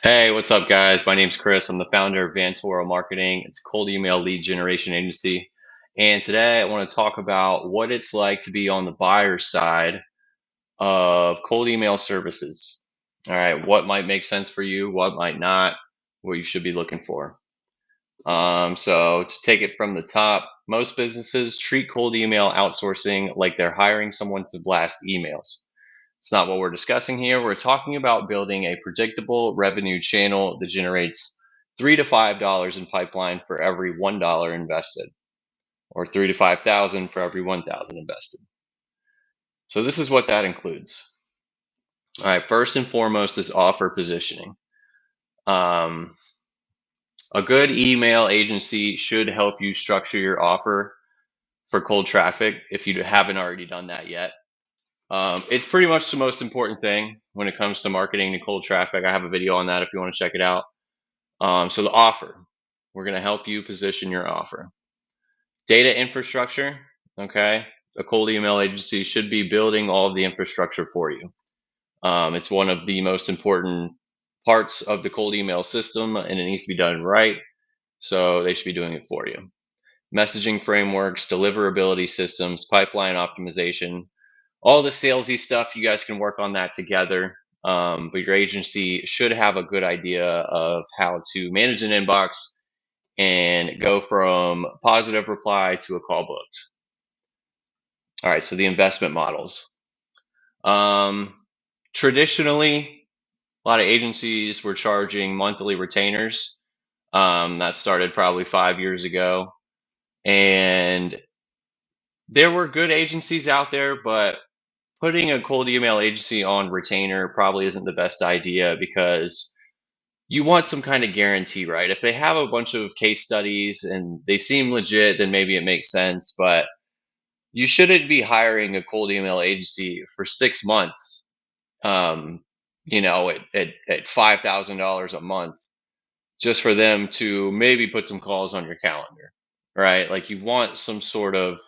Hey, what's up, guys? My name's Chris. I'm the founder of Vantoro Marketing. It's a cold email lead generation agency. And today I want to talk about what it's like to be on the buyer side of cold email services. All right, what might make sense for you, what might not, what you should be looking for. So to take it from the top, most businesses treat cold email outsourcing like they're hiring someone to blast emails. It's not what we're discussing here. We're talking about building a predictable revenue channel that generates $3 to $5 in pipeline for every $1 invested, or 3 to 5 thousand for every 1,000 invested. So this is what that includes. All right, first and foremost is offer positioning. Um, a good email agency should help you structure your offer for cold traffic if you haven't already done that yet. It's pretty much the most important thing when it comes to marketing to cold traffic. I have a video on that if you want to check it out. So the offer, we're going to help you position your offer. Data infrastructure, okay. A cold email agency should be building all of the infrastructure for you. It's one of the most important parts of the cold email system, and it needs to be done right. So they should be doing it for you. Messaging frameworks, deliverability systems, pipeline optimization, all the salesy stuff, you guys can work on that together. But your agency should have a good idea of how to manage an inbox and go from positive reply to a call booked. All right, so the investment models. Um, Traditionally, a lot of agencies were charging monthly retainers. That started probably 5 years ago. And there were good agencies out there, but putting a cold email agency on retainer probably isn't the best idea because you want some kind of guarantee, right? If they have a bunch of case studies and they seem legit, then maybe it makes sense. But you shouldn't be hiring a cold email agency for 6 months, um, at $5,000 a month just for them to maybe put some calls on your calendar, right? Like you want some sort of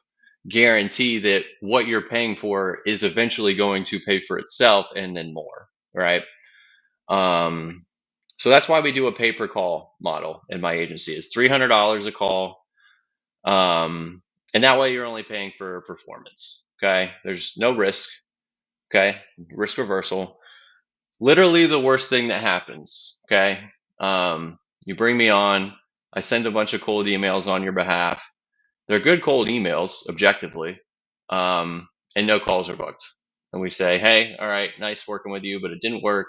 guarantee that what you're paying for is eventually going to pay for itself and then more, right? Um, so that's why we do a pay per call model in my agency. It's $300 a call. Um, and that way you're only paying for performance. Okay. There's no risk. Okay. Risk reversal. Literally the worst thing that happens. Okay. You bring me on. I send a bunch of cold emails on your behalf. They're good cold emails, objectively. And no calls are booked. And we say, hey, all right, nice working with you, but it didn't work.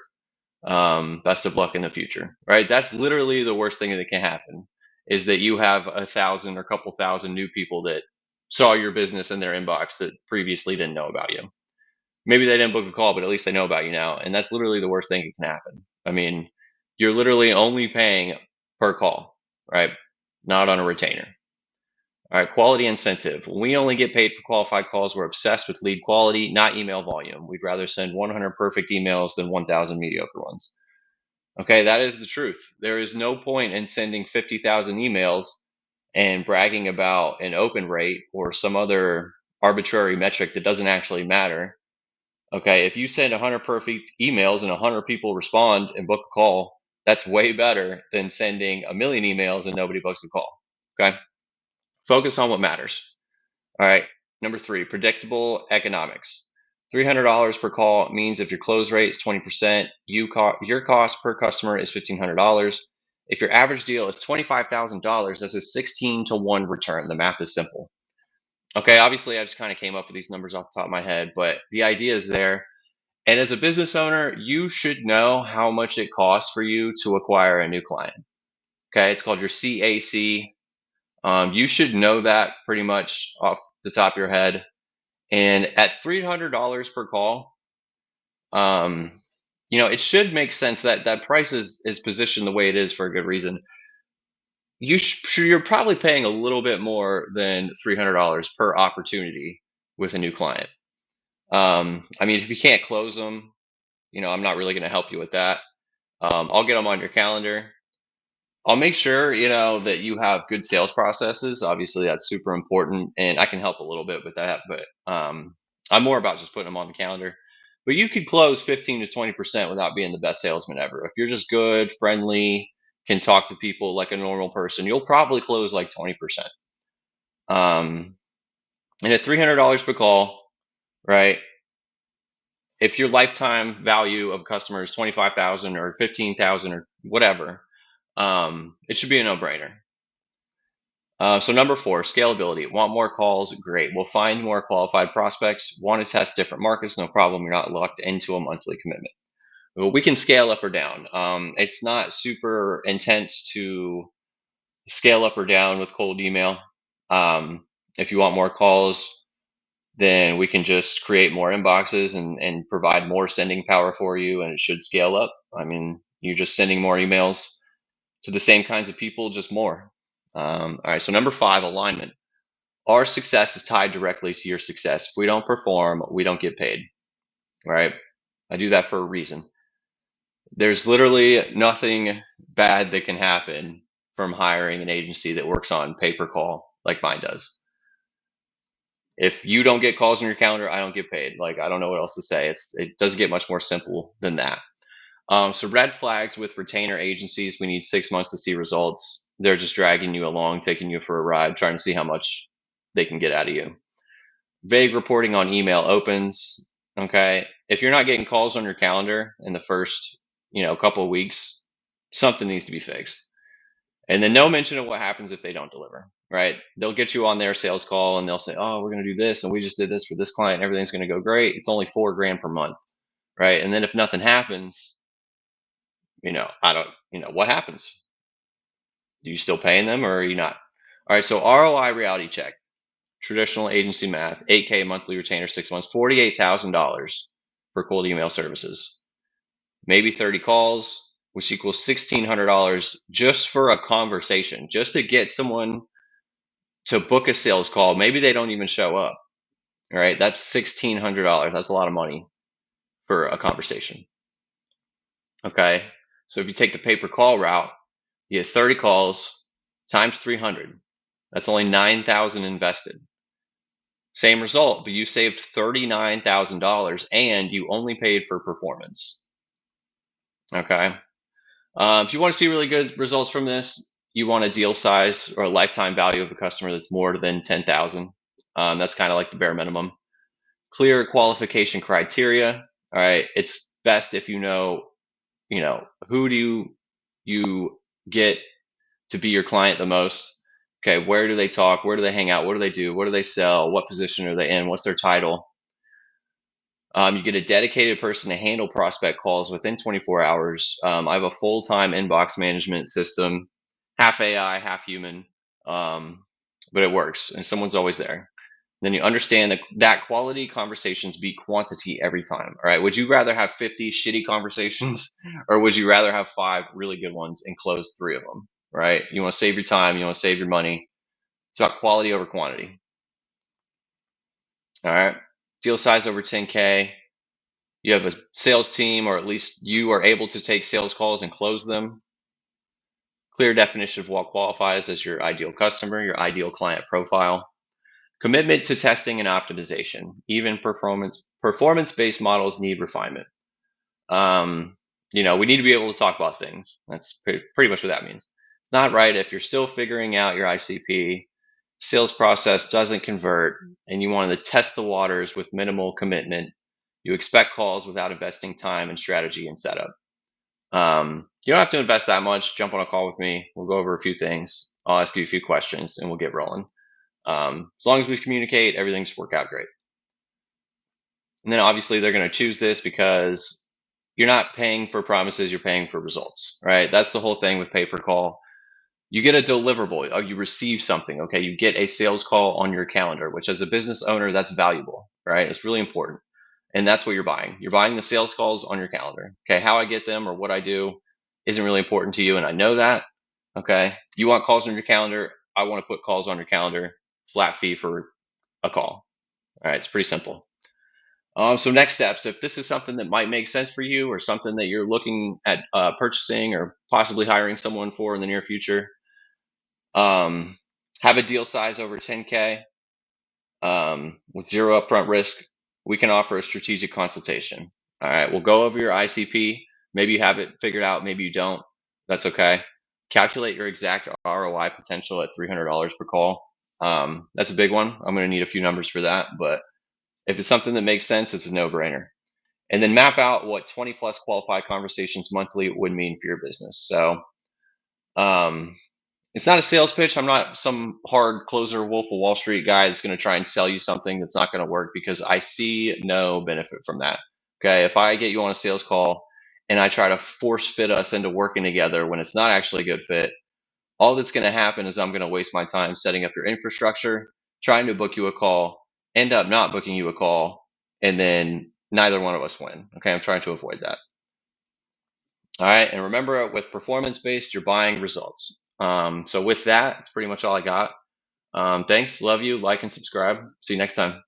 Best of luck in the future, right? That's literally the worst thing that can happen is that you have 1,000 or a couple thousand new people that saw your business in their inbox that previously didn't know about you. Maybe they didn't book a call, but at least they know about you now. And that's literally the worst thing that can happen. I mean, you're literally only paying per call, right? Not on a retainer. All right, quality incentive. When we only get paid for qualified calls, we're obsessed with lead quality, not email volume. We'd rather send 100 perfect emails than 1,000 mediocre ones. Okay, that is the truth. There is no point in sending 50,000 emails and bragging about an open rate or some other arbitrary metric that doesn't actually matter. Okay, if you send 100 perfect emails and 100 people respond and book a call, that's way better than sending a million emails and nobody books a call. Okay, focus on what matters. All right, number three, predictable economics. $300 per call means if your close rate is 20%, your cost per customer is $1,500. If your average deal is $25,000, that's a 16 to 1 return. The math is simple. Okay, obviously, I just kind of came up with these numbers off the top of my head, but the idea is there. And as a business owner, you should know how much it costs for you to acquire a new client. Okay, it's called your CAC. You should know that pretty much off the top of your head. And at $300 per call, um, it should make sense that that price is positioned the way it is for a good reason. You're probably paying a little bit more than $300 per opportunity with a new client. I mean, if you can't close them, I'm not really going to help you with that. I'll get them on your calendar. I'll make sure, that you have good sales processes. Obviously, that's super important, and I can help a little bit with that. But I'm more about just putting them on the calendar. but you could close 15 to 20% without being the best salesman ever. If you're just good, friendly, can talk to people like a normal person, you'll probably close like 20%. And at $300 per call, right? If your lifetime value of a customer is 25,000 or 15,000 or whatever, it should be a no-brainer. So number 4, scalability. Want more calls? Great. We'll find more qualified prospects. Want to test different markets? No problem. You're not locked into a monthly commitment. Well, we can scale up or down. It's not super intense to scale up or down with cold email. If you want more calls, then we can just create more inboxes and provide more sending power for you, and it should scale up. I mean, you're just sending more emails to the same kinds of people, just more. All right, so number 5, alignment. Our success is tied directly to your success. If we don't perform, we don't get paid, right? I do that for a reason. There's literally nothing bad that can happen from hiring an agency that works on pay-per-call like mine does. If you don't get calls on your calendar, I don't get paid. Like, I don't know what else to say. It doesn't get much more simple than that. So red flags with retainer agencies, we need 6 months to see results. They're just dragging you along, taking you for a ride, trying to see how much they can get out of you. Vague reporting on email opens. Okay. If you're not getting calls on your calendar in the first, couple of weeks, something needs to be fixed. And then no mention of what happens if they don't deliver, right? They'll get you on their sales call and they'll say, oh, we're going to do this. And we just did this for this client. Everything's going to go great. It's only $4,000 per month. Right. And then if nothing happens, what happens? Do you still paying them or are you not? All right. So ROI reality check, traditional agency math, 8K monthly retainer, 6 months, $48,000 for cold email services, maybe 30 calls, which equals $1,600 just for a conversation, just to get someone to book a sales call. Maybe they don't even show up, right? That's $1,600. That's a lot of money for a conversation. Okay. So if you take the pay-per-call route, you get 30 calls times 300. That's only $9,000 invested. Same result, but you saved $39,000 and you only paid for performance. Okay. If you want to see really good results from this, you want a deal size or a lifetime value of a customer that's more than 10,000. That's kind of like the bare minimum. Clear qualification criteria. All right. It's best if you know, who do you get to be your client the most? Okay. Where do they talk? Where do they hang out? What do they do? What do they sell? What position are they in? What's their title? You get a dedicated person to handle prospect calls within 24 hours. I have a full-time inbox management system, half AI, half human, but it works, and someone's always there. Then you understand that quality conversations beat quantity every time. All right. Would you rather have 50 shitty conversations or would you rather have 5 really good ones and close 3 of them? Right. You want to save your time. You want to save your money. It's about quality over quantity. All right. Deal size over 10K. You have a sales team, or at least you are able to take sales calls and close them. Clear definition of what qualifies as your ideal customer, your ideal client profile. Commitment to testing and optimization. Even performance-based models need refinement. We need to be able to talk about things. That's pretty much what that means. It's not right if you're still figuring out your ICP, sales process doesn't convert, and you want to test the waters with minimal commitment. You expect calls without investing time and strategy and setup. You don't have to invest that much. Jump on a call with me. We'll go over a few things. I'll ask you a few questions and we'll get rolling. As long as we communicate, everything should work out great. And then obviously they're going to choose this because you're not paying for promises, you're paying for results, right? That's the whole thing with pay-per-call. You get a deliverable, or you receive something, okay? You get a sales call on your calendar, which as a business owner, that's valuable, right? It's really important. And that's what you're buying. You're buying the sales calls on your calendar. Okay. How I get them or what I do isn't really important to you. And I know that. Okay. You want calls on your calendar. I want to put calls on your calendar, flat fee for a call. All right. It's pretty simple. So next steps, if this is something that might make sense for you or something that you're looking at purchasing or possibly hiring someone for in the near future, have a deal size over 10K with 0 upfront risk. We can offer a strategic consultation. All right, we'll go over your ICP. Maybe you have it figured out, maybe you don't. That's okay. Calculate your exact ROI potential at $300 per call. That's a big one. I'm going to need a few numbers for that, but if it's something that makes sense, it's a no-brainer. And then map out what 20 plus qualified conversations monthly would mean for your business. So it's not a sales pitch. I'm not some hard closer Wolf of Wall Street guy that's going to try and sell you something that's not going to work, because I see no benefit from that. Okay. If I get you on a sales call and I try to force fit us into working together when it's not actually a good fit, all that's going to happen is I'm going to waste my time setting up your infrastructure, trying to book you a call, end up not booking you a call, and then neither one of us win. Okay. I'm trying to avoid that. All right. And remember, with performance based, you're buying results. So with that, it's pretty much all I got. Thanks. Love you. Like and subscribe. See you next time.